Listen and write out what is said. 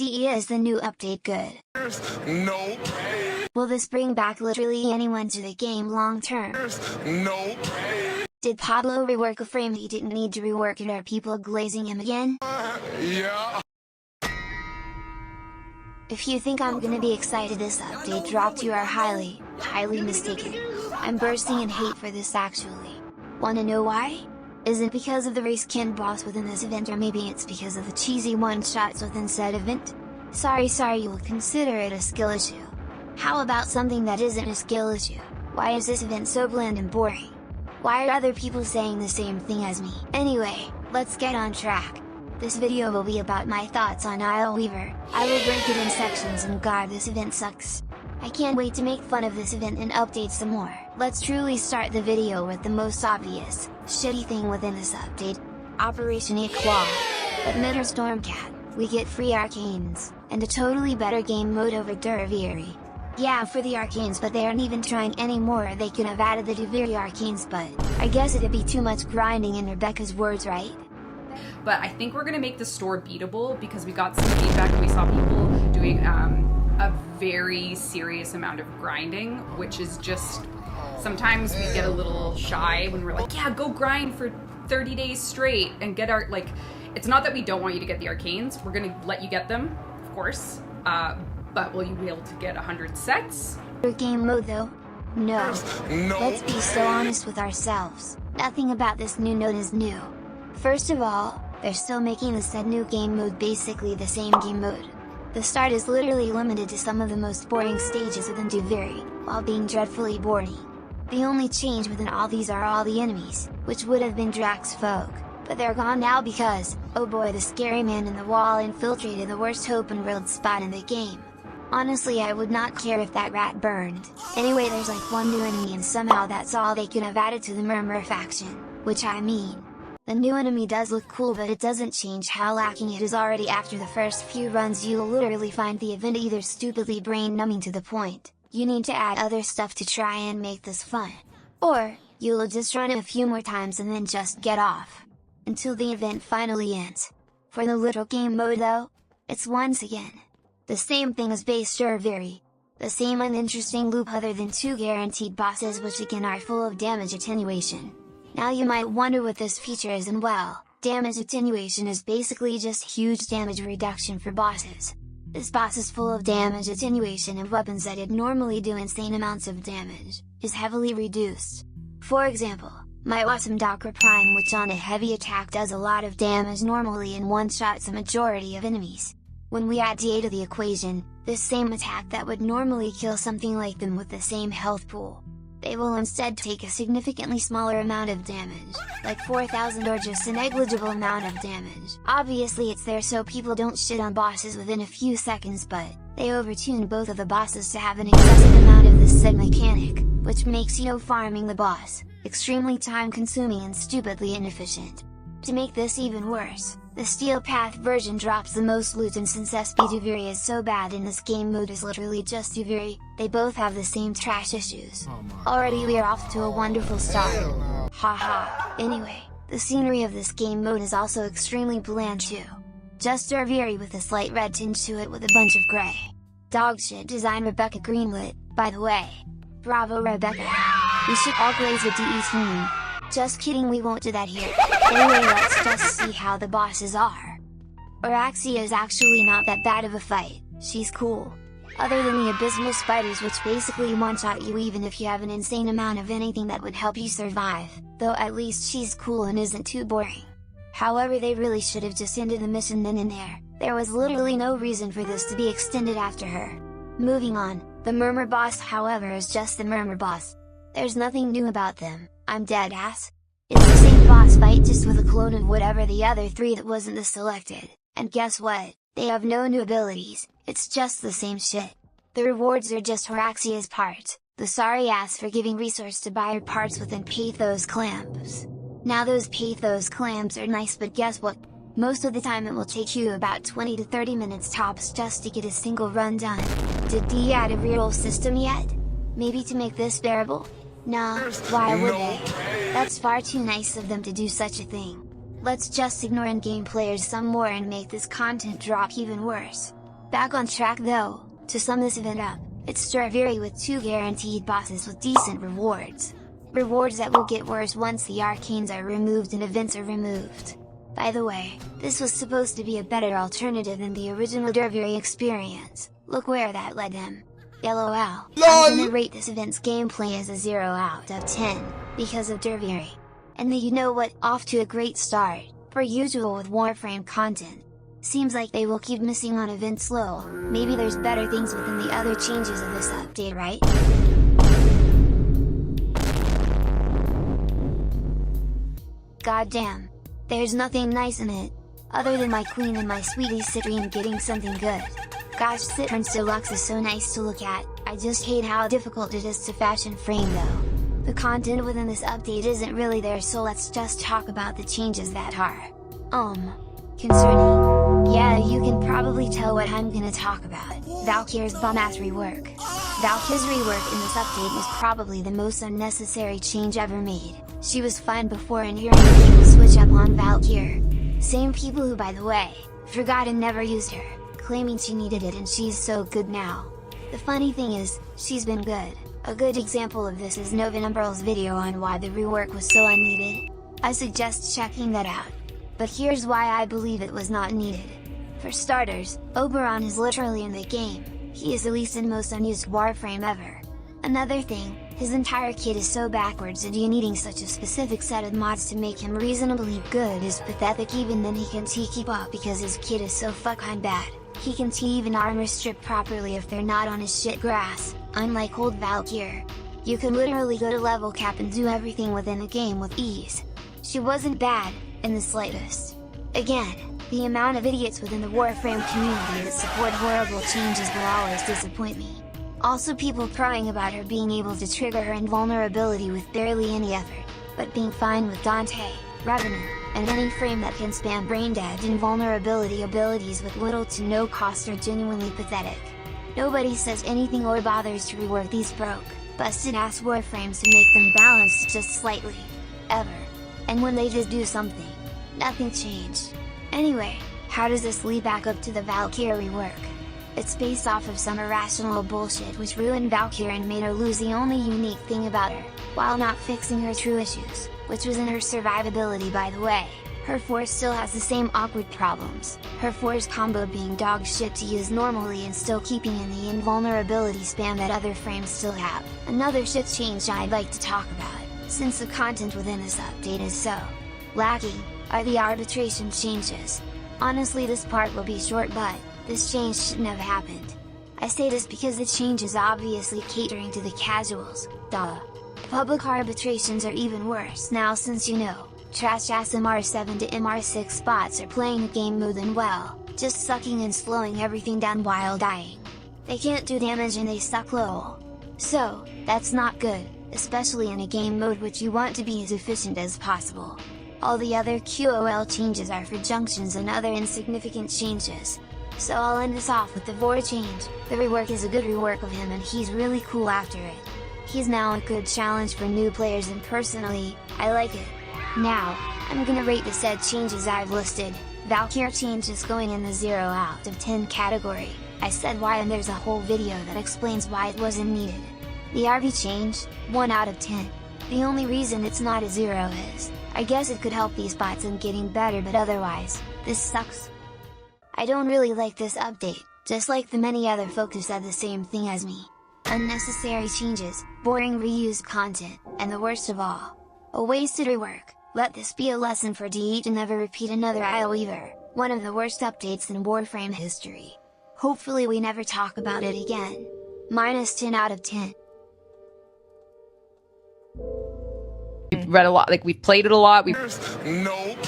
Is the new update good? Nope. Will this bring back literally anyone to the game long term? Nope. Did Pablo rework a frame he didn't need to rework it? Are people glazing him again? Yeah. If you think I'm gonna be excited this update dropped, you are highly mistaken. I'm bursting in hate for this actually. Wanna know why? Is it because of the race skin boss within this event, or maybe it's because of the cheesy one-shots within said event? Sorry, you'll consider it a skill issue. How about something that isn't a skill issue? Why is this event so bland and boring? Why are other people saying the same thing as me? Anyway, let's get on track. This video will be about my thoughts on ISlEWEAVER. I will break it in sections, and god, this event sucks. I can't wait to make fun of this event and update some more. Let's truly start the video with the most obvious, shitty thing within this update, Operation Equal. But midirstormcat, we get free arcanes, and a totally better game mode over Durviri. Yeah, for the arcanes, but they aren't even trying anymore. They could have added the Durviri arcanes, but I guess it'd be too much grinding in Rebecca's words, right? But I think we're gonna make the store beatable because we got some feedback and we saw people doing a very serious amount of grinding, which is just, sometimes we get a little shy when we're like, yeah, go grind for 30 days straight and get our, like, it's not that we don't want you to get the arcanes, we're gonna let you get them, of course, but will you be able to get 100 sets? Your game mode though? No. Let's be so honest with ourselves, nothing about this new node is new. First of all, they're still making the said new game mode basically the same game mode. The start is literally limited to some of the most boring stages within Durviri, while being dreadfully boring. The only change within all these are all the enemies, which would have been Drax folk, but they're gone now because, oh boy, the scary man in the wall infiltrated the worst open world spot in the game. Honestly, I would not care if that rat burned. Anyway, there's like one new enemy, and somehow that's all they could have added to the Murmur faction, which I mean. The new enemy does look cool, but it doesn't change how lacking it is already. After the first few runs you'll literally find the event either stupidly brain-numbing to the point, you need to add other stuff to try and make this fun. Or, you'll just run it a few more times and then just get off. Until the event finally ends. For the literal game mode though, it's once again the same thing as base Durviri. The same uninteresting loop other than 2 guaranteed bosses, which again are full of damage attenuation. Now you might wonder what this feature is, and well, damage attenuation is basically just huge damage reduction for bosses. This boss is full of damage attenuation, and weapons that would normally do insane amounts of damage, is heavily reduced. For example, my awesome Dakra Prime, which on a heavy attack does a lot of damage normally and one-shots a majority of enemies. When we add DA to the equation, this same attack that would normally kill something like them with the same health pool, they will instead take a significantly smaller amount of damage, like 4,000 or just a negligible amount of damage. Obviously it's there so people don't shit on bosses within a few seconds, but they overtune both of the bosses to have an excessive amount of this said mechanic, which makes farming the boss extremely time consuming and stupidly inefficient. To make this even worse, the Steel Path version drops the most loot, and since SP Durviri is so bad and this game mode is literally just Durviri, they both have the same trash issues. Already we are off to a wonderful start. Haha. Anyway, the scenery of this game mode is also extremely bland too. Just Durviri with a slight red tinge to it with a bunch of grey. Dogshit design Rebecca greenlit, by the way. Bravo Rebecca! We should all glaze a DE team. Just kidding, we won't do that here. Anyway, let's just see how the bosses are. Oraxia is actually not that bad of a fight, she's cool. Other than the abysmal spiders, which basically one-shot you even if you have an insane amount of anything that would help you survive, though at least she's cool and isn't too boring. However, they really should have just ended the mission then and there. There was literally no reason for this to be extended after her. Moving on, the Murmur boss however is just the Murmur boss. There's nothing new about them, I'm dead ass. It's the same boss fight just with a clone of whatever the other 3 that wasn't the selected, and guess what? They have no new abilities, it's just the same shit. The rewards are just Horaxia's parts, the sorry ass for giving resource to buy her parts within Pathos clamps. Now those Pathos clamps are nice, but guess what? Most of the time it will take you about 20 to 30 minutes tops just to get a single run done. Did D add a reroll system yet? Maybe to make this bearable? Nah, why would they? That's far too nice of them to do such a thing. Let's just ignore in-game players some more and make this content drop even worse. Back on track though, to sum this event up, it's Strawberry with 2 guaranteed bosses with decent rewards. Rewards that will get worse once the arcanes are removed and events are removed. By the way, this was supposed to be a better alternative than the original Strawberry experience, look where that led them. LOL, I'm gonna rate this event's gameplay as a 0 out of 10, because of Strawberry. And the you know what, off to a great start, per usual with Warframe content. Seems like they will keep missing on events slow, maybe there's better things within the other changes of this update, right? Goddamn, there's nothing nice in it, other than my queen and my sweetie Citrine getting something good. Gosh, Citrine's Deluxe is so nice to look at, I just hate how difficult it is to fashion frame though. The content within this update isn't really there, so let's just talk about the changes that are, concerning. Yeah, you can probably tell what I'm gonna talk about, Valkyrie's bum-ass rework. Valkyrie's rework in this update was probably the most unnecessary change ever made. She was fine before, and hearing people switch up on Valkyrie. Same people who, by the way, forgot and never used her, claiming she needed it and she's so good now. The funny thing is, she's been good. A good example of this is Nova Umbrel's video on why the rework was so unneeded. I suggest checking that out. But here's why I believe it was not needed. For starters, Oberon is literally in the game, he is the least and most unused warframe ever. Another thing, his entire kit is so backwards, and you needing such a specific set of mods to make him reasonably good is pathetic. Even then he can't keep up because his kit is so fucking bad. He can't even armor strip properly if they're not on his shit grass, unlike old Valkyrie. You can literally go to level cap and do everything within the game with ease. She wasn't bad, in the slightest. Again, the amount of idiots within the Warframe community that support horrible changes will always disappoint me. Also, people crying about her being able to trigger her invulnerability with barely any effort, but being fine with Dante, Revenant, and any frame that can spam braindead invulnerability abilities with little to no cost are genuinely pathetic. Nobody says anything or bothers to rework these broke, busted ass warframes to make them balanced just slightly, ever. And when they just do something, nothing changed. Anyway, how does this lead back up to the Valkyrie rework? It's based off of some irrational bullshit which ruined Valkyrie and made her lose the only unique thing about her, while not fixing her true issues, which was in her survivability. By the way, her force still has the same awkward problems, her force combo being dog shit to use normally and still keeping in the invulnerability spam that other frames still have. Another shit change I'd like to talk about, since the content within this update is so lacking, are the arbitration changes. Honestly, this part will be short, but this change shouldn't have happened. I say this because the change is obviously catering to the casuals, duh. Public arbitrations are even worse now, since you know, trash ass MR7 to MR6 bots are playing the game more than well, just sucking and slowing everything down while dying. They can't do damage and they suck lol. So, that's not good, especially in a game mode which you want to be as efficient as possible. All the other QOL changes are for junctions and other insignificant changes. So I'll end this off with the Vor change. The rework is a good rework of him and he's really cool after it. He's now a good challenge for new players and personally, I like it. Now, I'm gonna rate the said changes I've listed. Valkyrie change is going in the 0 out of 10 category. I said why and there's a whole video that explains why it wasn't needed. The RB change, 1 out of 10. The only reason it's not a 0 is, I guess it could help these bots in getting better, but otherwise, this sucks. I don't really like this update, just like the many other folks who said the same thing as me. Unnecessary changes, boring reused content, and the worst of all, a wasted rework. Let this be a lesson for DE to never repeat another ISlEWEAVER, one of the worst updates in Warframe history. Hopefully we never talk about it again. Minus 10 out of 10. We've read a lot, like we've played it a lot. Nope.